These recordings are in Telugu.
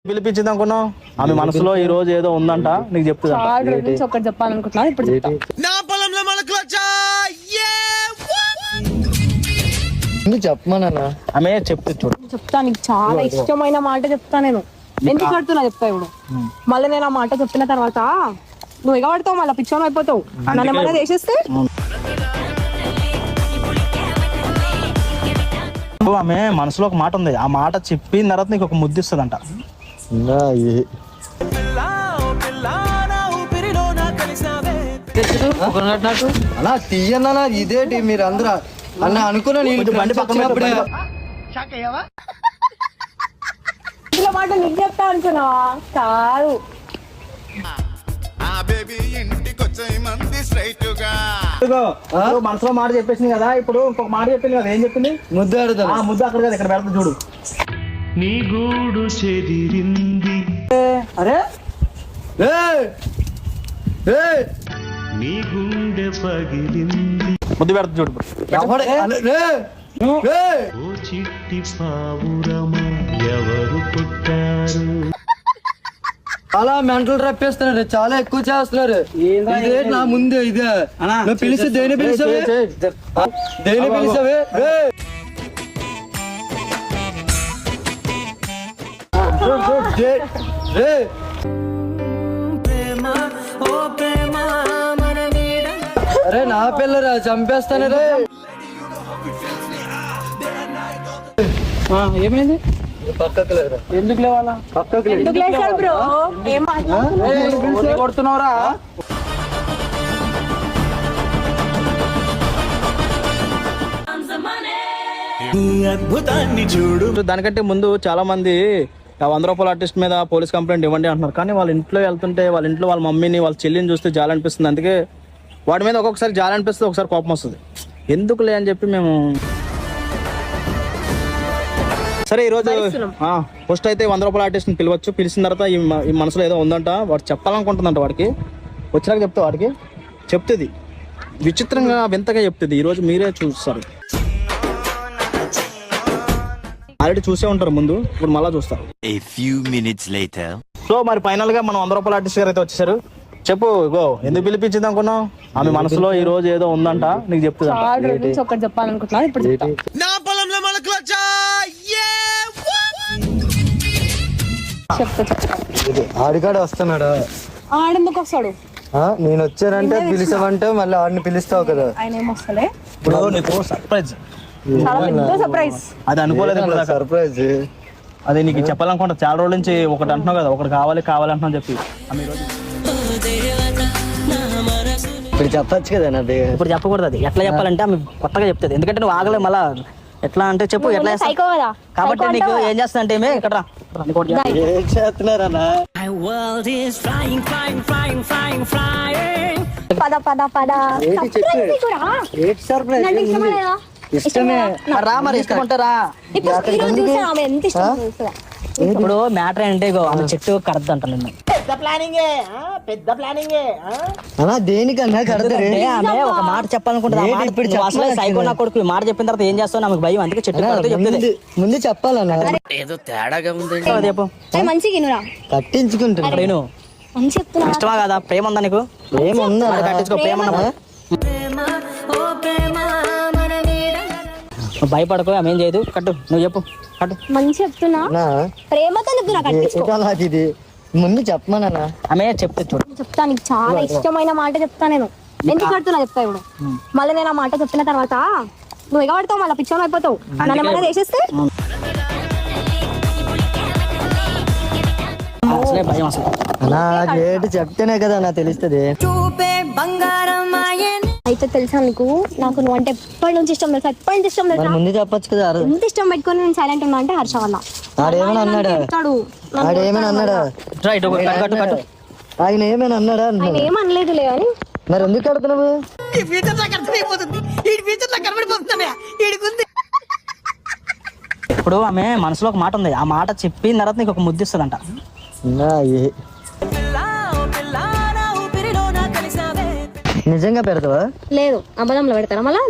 పిలిపించింది అనుకున్నావు ఆమె మనసులో ఈ రోజు ఏదో ఉందంట నీకు చెప్తుంది ఒకటి చెప్పాలనుకుంటున్నా ఇప్పుడు చెప్పమన్నా ఆమె చెప్తే చూడు చెప్తా నీకు చాలా ఇష్టమైన మాట చెప్తా నేను ఎందుకు కడుతున్నా చెప్తా ఇప్పుడు మళ్ళీ నేను ఆ మాట చెప్పిన తర్వాత నువ్వు ఎగబడతావు మళ్ళీ పిచ్చోన్ అయిపోతావు నన్ను ఏమైనా చేసేస్తే ఆమె మనసులో ఒక మాట ఉంది ఆ మాట చెప్పిన తర్వాత నీకు ఒక ముద్దు ఇస్తుందంట అలా తీయన్నా ఇదేంటి మీరు అందరూ అన్న అనుకున్నా నేను బండి పక్కనప్పుడే ఇలా మాట నీకు చెప్తా అనుకున్నావా కాదు మనసులో మాట చెప్పేసింది కదా ఇప్పుడు ఇంకొక మాట చెప్పింది కదా ఏం చెప్పింది ముద్దు ఆడుతా ముద్దు అక్కడ కదా ఇక్కడ పెడతా చూడు నీ గూడు చెదిరింది అరే నీ గుండె పగిలింది ముద్దు పెడతా చూడు ఓ చిట్టి పావురమా ఎవరు పుట్టారు చాలా మెంటల్ రప్పేస్తున్నారు చాలా ఎక్కువ చేస్తున్నారు ఇదే నా ముందే ఇదే నువ్వు పిలిచి దేని పిలిచావే దేని పిలిచావే అరే నా పిల్లరా చంపేస్తాను రే ఏమైంది పక్కకు లేరా ఎందుకు లేవాలా పక్కకు ఎందుకు లేచారు బ్రో ఏం కొడుతున్నావురా అద్భుతాన్ని చూడు దానికంటే ముందు చాలా మంది 100 రూపాయల ఆర్టిస్ట్ మీద పోలీస్ కంప్లైంట్ ఇవ్వండి అంటున్నారు కానీ వాళ్ళ ఇంట్లో వెళ్తుంటే వాళ్ళ ఇంట్లో వాళ్ళ మమ్మీని వాళ్ళ చెల్లిని చూస్తే జాలనిపిస్తుంది అందుకే వాడి మీద ఒక్కొక్కసారి జాలనిపిస్తుంది ఒకసారి కోపం వస్తుంది ఎందుకులే అని చెప్పి మేము సరే ఈరోజు ఫస్ట్ అయితే 100 రూపాయల ఆర్టిస్ట్ని పిలవచ్చు పిలిచిన తర్వాత ఈ మనసులో ఏదో ఉందంట వాడు చెప్పాలనుకుంటుందంట వాడికి వచ్చినాక చెప్తే వాడికి చెప్తుంది విచిత్రంగా వింతగా చెప్తుంది ఈరోజు మీరే చూస్తారు ఆల్రెడీ చూసే ఉంటారు ముందు ఇప్పుడు మళ్ళీ చూస్తారు సో మరి ఫైనల్ గా మనం 100 రూపాయల ఆర్టిస్ట్ గారు అయితే వచ్చేసారు చెప్పు గో ఎందుకు పిలిపించింది అనుకున్నావు ఆమె మనసులో ఈ రోజు ఏదో ఉందంట నీకు చెప్తుంది ఒకటి చెప్పాలనుకుంటున్నా ఇప్పుడు చెప్తా ఆడికాడ వస్తున్నాడా ఆడెందుకు వస్తాడు నేను వచ్చానంటే పిలిచావంటే మళ్ళీ ఆడిని పిలుస్తావు కదా ఆయన ఏం వస్తలే ఇప్పుడు నీకు సర్ప్రైజ్ చాలా పెద్ద సర్ప్రైజ్ అది అనుకోలేదు సర్ప్రైజ్ అది నీకు చెప్పాలనుకుంటా చాలా రోజుల నుంచి ఒకటి అంటున్నావు కదా ఒకటి కావాలి అంటున్నావు చెప్పి ఆమె ఈరోజు ఇప్పుడు చెప్పచ్చు కదా నాది ఇప్పుడు చెప్పకూడదు అది ఎట్లా చెప్పాలంటే ఆమె కొత్తగా చెప్తుంది ఎందుకంటే నువ్వు ఆగలే మళ్ళా ఎట్లా అంటే చెప్పు ఎట్లా కాబట్టి నీకు ఏం చేస్తా అంటే ఇక్కడ ఏం చేస్తున్నారన్నా పద పద పద ఇష్టమే రా మరి ఇష్టమంటారా ఎంత ఇష్టం ఇప్పుడు మ్యాటర్ ఏంటంటే ఆమె చెట్టు కడద్దు అంట నిన్ను అలా దేనికన్నా కడతారే ఆమె ఒక మాట చెప్పాలనుకుంటుంది సైకో నా కొడుకు మాట చెప్పిన తర్వాత ఏం చేస్తావు నాకు భయం అందుకే చెట్టు కడితే చెప్తుంది ముందు చెప్పాలన్నా ఏదో తేడాగా ఉంది చెప్పు మంచిగా కట్టించుకుంటున్నా ఇష్టమా కదా ప్రేమ ఉందా నీకు ప్రేమ ఉందా కట్టించుకో ప్రేమ భయపడకో ఆమె ఏం చేయదు కట్టు నువ్వు చెప్పు కట్టు మంచి చెప్తున్నా ప్రేమతో నాకు ఇది ముందు చెప్పమన్నా ఆమె చెప్తే చూడు చెప్తా నీకు చాలా ఇష్టమైన మాట చెప్తా నేను ఎందుకు కడుతున్నా చెప్తా ఇప్పుడు మళ్ళీ నేను ఆ మాట చెప్పిన తర్వాత నువ్వు ఎగబడతావు మళ్ళీ పిచ్చోన్ అయిపోతావు నన్ను ఏమైనా చేసేస్తే అసలే భయం అసలు నాకేంటి చెప్తేనే కదా నాకు తెలుస్తుంది అయితే తెలుసా నీకు నాకు నువ్వు అంటే ఎప్పటి నుంచి ఇష్టం తెలుసా ఎప్పటి నుంచి ఇష్టం తెలుసా ముందు చెప్పొచ్చు కదా ఎంత ఇష్టం పెట్టుకొని నేను సైలెంట్ ఉన్నా అంటే హర్ష వల్ల ఆడేమైనా అన్నాడా ఆడేమైనా అన్నాడా ఆయన ఏమైనా అన్నాడా ఆయన ఏమనలేదులే అని మరి ఎందుకు కడుతున్నావు ఇప్పుడు ఆమె మనసులో ఒక మాట ఉంది ఆ మాట చెప్పిన తర్వాత నీకు ఒక ముద్దు ఇస్తుందంట నిజంగా పెడతావా లేదు అబద్ధంలో పెడతారా మళ్ళా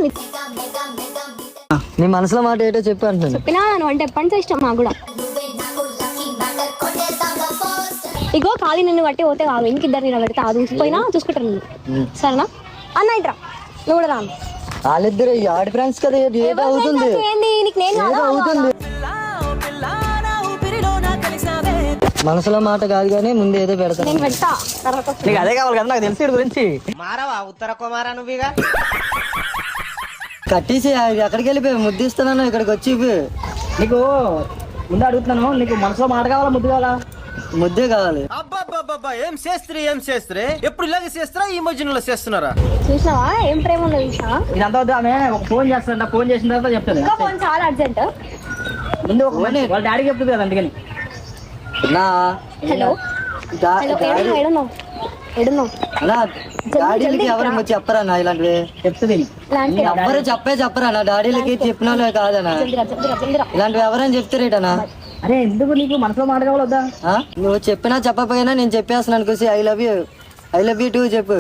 నీ మనసులో మాట ఏంటో చెప్పి అంటున్నాను చెప్పినా నువ్వు అంటే ఎప్పటి నుంచి ఇష్టం నాకు కూడా ఇగో ఖాళీ నిన్ను బట్టి పోతే కాదు ఇంకిద్దరు నేను పెడితే అది చూసిపోయినా చూసుకుంటాను నేను సరేనా అన్న ఇట్రా నువ్వు కూడా రాను వాళ్ళిద్దరు ఆడి ఫ్రెండ్స్ కదా ఏదో అవుతుంది ఏంది నీకు నేను ఏదో అవుతుంది మనసులో మాట కాదు కానీ ముందు ఏదో పెడతాను నేను పెడతా తర్వాత నీకు అదే కావాలి కదా నాకు తెలిసి గురించి కట్టేసి ఎక్కడికి వెళ్ళిపోయి ముద్దిస్తున్నాను ఇక్కడికి వచ్చి నీకు ముందు అడుగుతున్నాను, నీకు మనసులో మాట కావాలా ముద్దు కావాలా? ముద్దే కావాలి. అబ్బాబ్బాబ్బా ఏం చేస్తే ఎప్పుడు ఇలాగే చేస్తారా ఈ మధ్యలో చేస్తున్నారా? చూసావా ఏం ప్రేమ ఉండదు చూసా ఇదంతా వద్దు, ఆమె ఒక ఫోన్ చేస్తాడంట, ఫోన్ చేసిన తర్వాత చెప్తాను. ఇంకా ఫోన్ చాలా అర్జెంట్. ముందు ఒక వాళ్ళ డాడీకి చెప్తుంది కదా అందుకని. నా హలో హలో ఏడున్నావు డాడీలకి ఎవరు చెప్పరా నా ఇలాంటివి చెప్తుంది. ఎవరు చెప్పరా నా డాడీలకి చెప్పిన వాళ్ళే కాదనా ఇలాంటివి ఎవరని చెప్తారేటనా? అరే ఎందుకు నీకు మనసులో మాట కావాలి వద్దా? నువ్వు చెప్పినా చెప్పకపోయినా నేను చెప్పేస్తున్నాను అనుకోసి ఐ లవ్ యూ టూ చెప్పు.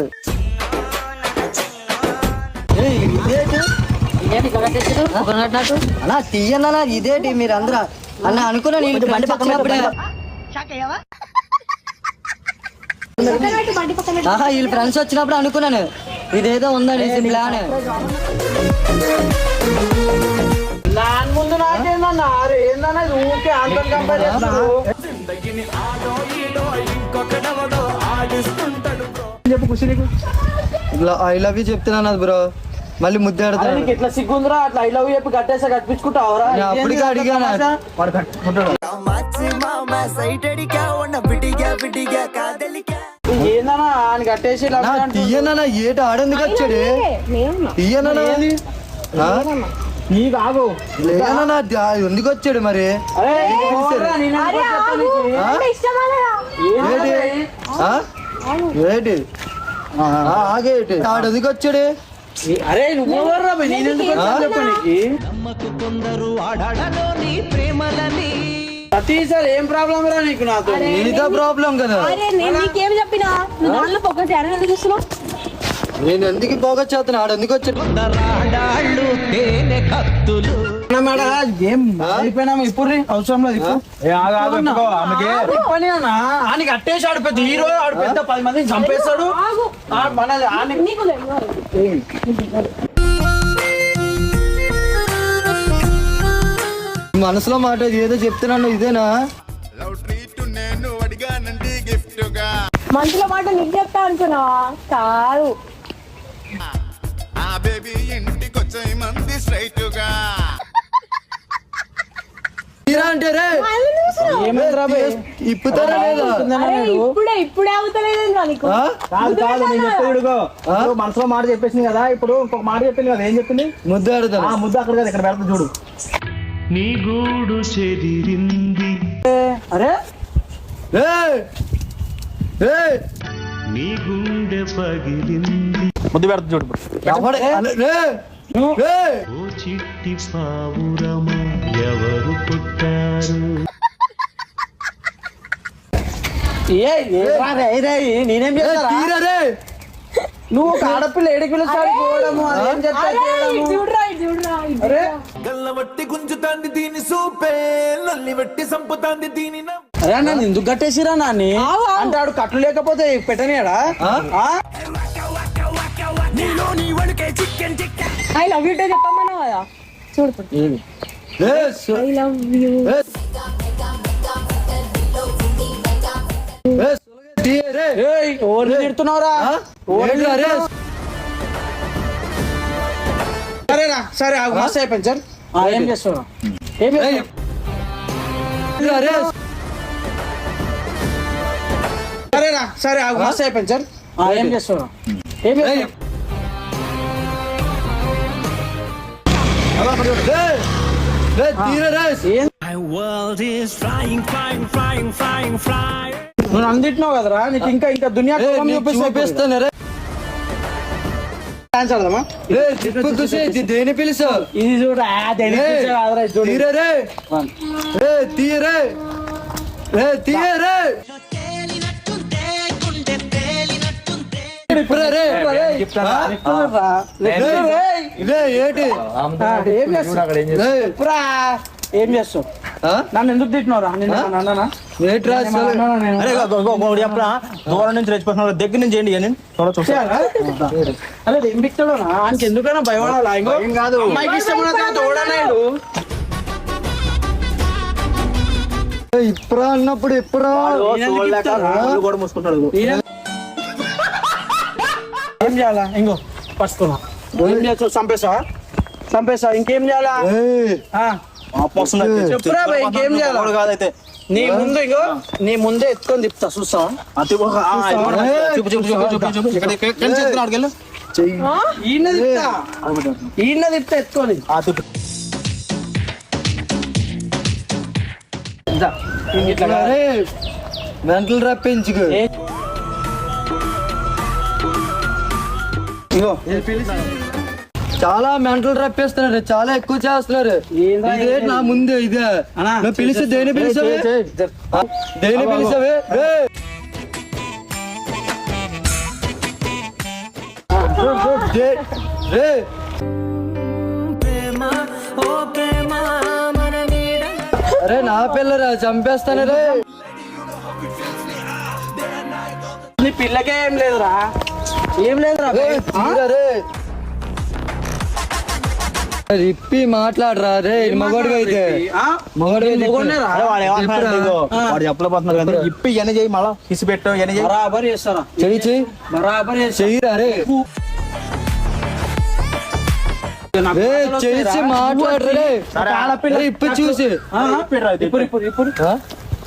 అలా తీయన్నా ఇదేంటి మీరు అందరూ అన్న అనుకున్నా నేను బండి పక్కనప్పుడే వీళ్ళు ఫ్రెండ్స్ వచ్చినప్పుడు అనుకున్నాను ఇదేదో ఉందని ప్లాన్. చెప్పు ఖుషి నీకు ఐ లవ్ యూ చెప్తున్నాను బ్రో, మళ్ళీ ముద్దు ఆడతాను. ఇట్లా సిగ్గుందిరా, అట్లా ఐ లవ్ యూ చెప్పి కట్టేసా కట్టించుకుంటావురా? అప్పటికే అడిగాను ఏందన్నా ఆయన కట్టేసి తీయనా ఏట ఆడేందుకు వచ్చాడు తీయనా నీ కాదు లేదన్నా ఎందుకు వచ్చాడు మరి? ఏంటి ఆగేటి ఆడెందుకు వచ్చాడు? అరే నువ్వు ప్రతిసారి ఏం ప్రాబ్లం రా నీకు? నాతో నీతో ప్రాబ్లం కదా. నీకేం చెప్పినా నువ్వు దాంట్లో ఫోకస్ ఎందుకు చూస్తున్నావు? నేను ఎందుకు పోగొచ్చేస్తాను ఆడెందుకు వచ్చాడు? ఏం అయిపోయినాము ఇప్పుడు అవసరం లేదు. ఆయనకి అట్టేసాడు పెద్ద హీరో, ఆడు పెద్ద 10 మందిని చంపేస్తాడు. మనసులో మాట ఏదో చెప్తున్నాను ఇదేనా? మనసులో మాట నీకు చెప్తా అనుకున్నావా? కాదు అంటే ఇప్పుతారా లేదా? ఇప్పుడే అవుతలేదు నీకు. కాదు కాదు నేను చెప్పేడుగో మనసులో మాట చెప్పేసింది కదా, ఇప్పుడు ఇంకొక మాట చెప్పింది కదా. ఏం చెప్పింది? ముద్దు ఆడతాను. ఆ ముద్దు అక్కడ కదా, ఇక్కడ పెడతా చూడు. నీ గూడు చెదిరింది, అరే నీ గుండె పగిలింది, ముద్దు పెడతా చూడు. ఓ చిట్టి పావురమా ఎవరు పుట్టారు? నేనేం చేస్తా? నువ్వు ఒక ఆడపిల్ల ఏడికి పిలుస్తాడు పోవడము, అదేం గల్లవట్టి గుంజుతాంది దీని సూపే, నల్లి వట్టి సంపుతాంది దీని అరే నన్ను ఎందుకు కట్టేసిరా నాన్ని అంటే ఆడు కట్లు లేకపోతే పెట్టనియాడా? ఐ లవ్ యూ చెప్పమన్నా కదా చూడు. ఐ లవ్ యూ తిడుతున్నావురా? సరేనా సరే మస్తు అయిపోయింది సార్. ఏం చేస్తావు? సరేనా సరే మస్తు అయిపోయింది సార్. ఏం చేస్తావు? నువ్వు అందింటున్నావు కదరా, నీకు ఇంకా ఇంకా దునియా చూపిస్తాను. దేని పిలుసు ఇది చూడరా? తీయరే ఏం చేస్తావు? నన్ను ఎందుకు తిట్టినవరా? ఏట్రా అసలు? అరే ఒకటి చెప్పరా, దూరం నుంచి రెచ్చిపోతున్నారు, దగ్గర నుంచి ఏంటి అని అరే ఏం పిక్తాడు ఆయనకి ఎందుకైనా భయపడాలా? ఏం కాదు, అమ్మాయికి ఇష్టం తోడనాడు. ఇప్పుడు అన్నప్పుడు ఎప్పుడు కూడా మూసుకుంటాడు. ఏం చేయాలా? ఇంకో పట్టుకున్నా. ఏం చేస్తావు? చంపేసా ఇంకేం చేయాలా? చెప్పురా భయ్, ఇంకేం చేయాలా? కాదైతే నీ ముందు ఇంకో నీ ముందే ఎత్తుకొని తిప్పుతా, చూస్తా. ఈయన తిప్పుతా ఎత్తుకొని. మెంటల్ రప్పించుకు. చాలా మెంటల్ రప్పిస్తున్నారు, చాలా ఎక్కువ చేస్తున్నారు. ఇదే నా ముందే ఇదే పిలిచి దేని పిలిచావే? దేని పిలిచావే? అరే నా పిల్లరా, చంపేస్తాను రే. నీ పిల్లకే ఏం లేదురా, ఏం లేదురా. ఇప్పి మాట్లాడరా రే, మగోడిగా అయితే వాడు చెప్పలేకపోతున్నారు కదా, ఇప్పి ఎన్ని చేయి, మళ్ళా తీసి పెట్టు, ఎన్ని చేయి, బరాబర్ చేస్తారా? చెయ్యి బరాబర్ చెయ్యిరా రే. చేసి మాట్లాడరే. ఆడపిల్ల ఇప్పి చూసి ఇప్పుడు ఇప్పుడు ఇప్పుడు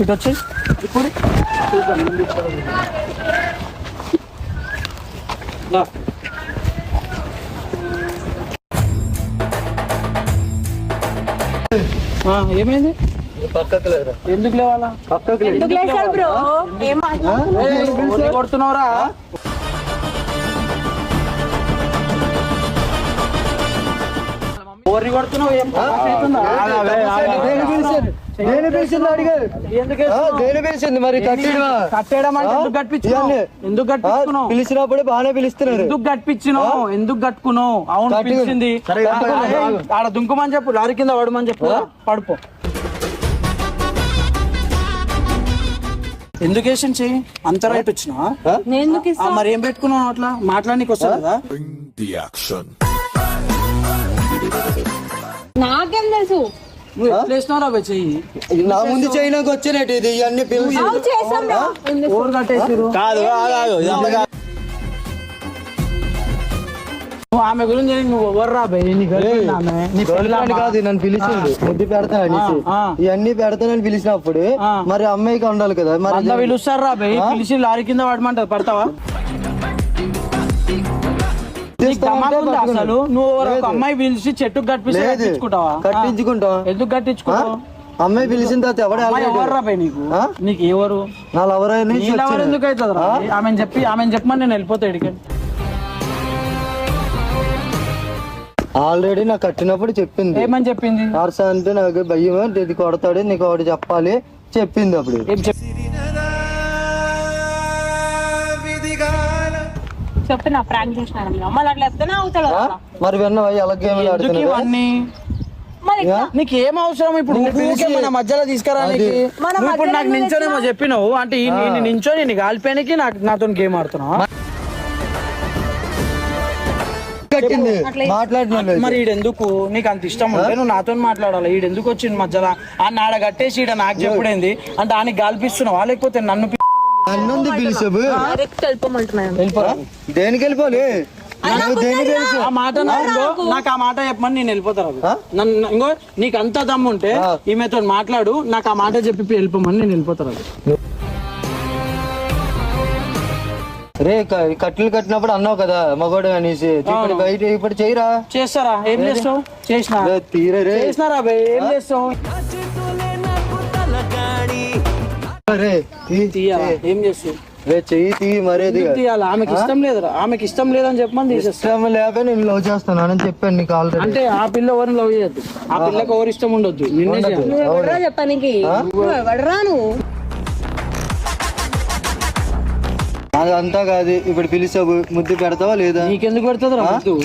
ఇటు వచ్చి ఇప్పుడు ఏమైంది? పక్కకు లేరా? ఎందుకు లేవాలా? పక్కకు ఎందుకు లేచారు బ్రో? ఏం మాట్లాడుతున్నావు? కొడుతున్నావురా? ఓర్ని కొడుతున్నావు? మరి కట్టేయడం అంటే ఎందుకు కట్టించుకున్నావు? ఎందుకు కట్టించుకున్నావు? పిలిచినప్పుడు బాగానే పిలుస్తున్నారు. ఎందుకు కట్టించినావు? ఎందుకు కట్టుకున్నావు? అవును పిలిచింది. ఆడ దుంకుమని చెప్పు, లారీ కింద పడమని చెప్పు, పడుకో. ఎందుకు వేసాను చెయ్యి? అంత రైట్ వచ్చినా? మరి ఏం పెట్టుకున్నావు అట్లా? మాట్లాడడానికి వస్తుంది కదా. నాకేం తెలుసు? నువ్వు చెయ్యి నా ముందు చేయడానికి వచ్చినట్టు ఇది ఇవన్నీ ఓరు కట్టేసారు. ఆమె గురించి నువ్వు ఎవరు రాబాయి? కాదు, నన్ను పిలిచింది ముద్దు పెడతా అనేసి, ఇవన్నీ పెడతానని పిలిచినప్పుడు మరి అమ్మాయికి ఉండాలి కదా. మరి అంత పిలుస్తారు రాబాయి, పిలిచి లారీ కింద పడమంటారు, పడతావా? అసలు నువ్వు ఒక అమ్మాయి పిలిచి చెట్టుకు కట్టించుకుంటావా? కట్టించుకుంటావా? ఎందుకు కట్టించుకుంటావు? అమ్మాయి పిలిచిన తర్వాత ఎవరు నీకు? నీకు ఎవరు? నా లవర్ ఎందుకు అవుతుంది? ఆమెను చెప్పమని నేను వెళ్ళిపోతా ఇడికి. ఆల్రెడీ నాకు కట్టినప్పుడు చెప్పింది. ఏమని చెప్పింది? అర్స అంటే నాకు భయం, ఇది కొడతాడు, నీకు ఒకటి చెప్పాలి చెప్పింది. అప్పుడు చెప్పిన ప్రాంక్ చేసిన మరి విన్నావా? ఎలాగేమీ నీకు ఏం అవసరం ఇప్పుడు? మన మధ్యలో తీసుకురా. ఇప్పుడు నాకు నించోనేమో చెప్పినావు అంటే నించోని నీ కాలిపోయానికి నాతో గేమ్ ఆడుతున్నావు. మరి ఈడెందుకు? నీకు అంత ఇష్టం ఉంటే నువ్వు నాతో మాట్లాడాలి. ఈడెందుకు వచ్చింది మధ్యలో? ఆ నాడ కట్టేసి ఈడ నాకు చెప్పుడేంది అంటే ఆయనకి గాల్పిస్తున్నావా? లేకపోతే నన్ను దేనికి వెళ్ళిపోలే? ఆ మాట నాకు ఆ మాట చెప్పమని నేను వెళ్ళిపోతాను. ఇంకో నీకు అంత దమ్ము ఉంటే ఈమెతో మాట్లాడు, నాకు ఆ మాట చెప్పి వెళ్ళిపోమని నేను వెళ్ళిపోతాను. రే కట్లు కట్టినప్పుడు అన్నావు కదా మగోడు అనేసి, బయట ఇప్పుడు చేయరా? చేస్తారా? ఏం చేస్తావు? చేసినా చేసినారా? ఏం చేస్తావు? ఏం చేస్తావు? చెయ్యి మరేది తీయాలి. ఆమెకి ఇష్టం లేదురా, ఆమెకి ఇష్టం లేదని చెప్పమని ఇష్టం లేక నేను లవ్ చేస్తాను చెప్పాను నీకు ఆల్రెడీ. అంటే ఆ పిల్ల ఎవరిని లవ్ చేయొద్దు, ఆ పిల్లకి ఎవరు ఇష్టం ఉండొద్దు. నిన్నే చెప్పానికి అదంతా కాదు. ఇప్పుడు పిలిచావు, ముద్దు పెడతావా లేదా? నీకెందుకు పెడతావు రా ముద్దు?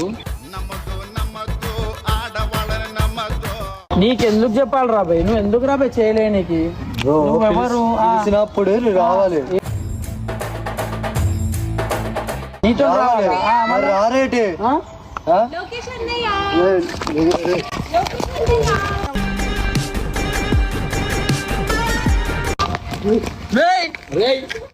నీకెందుకు చెప్పాలి రాబాయ్, నువ్వు ఎందుకు రాబాయ్ చేయలేనికి? నువ్వెవరు? పిలిచినప్పుడు నువ్వు రావాలి. నీతో రావాలి. మరి రారేటి రేయ్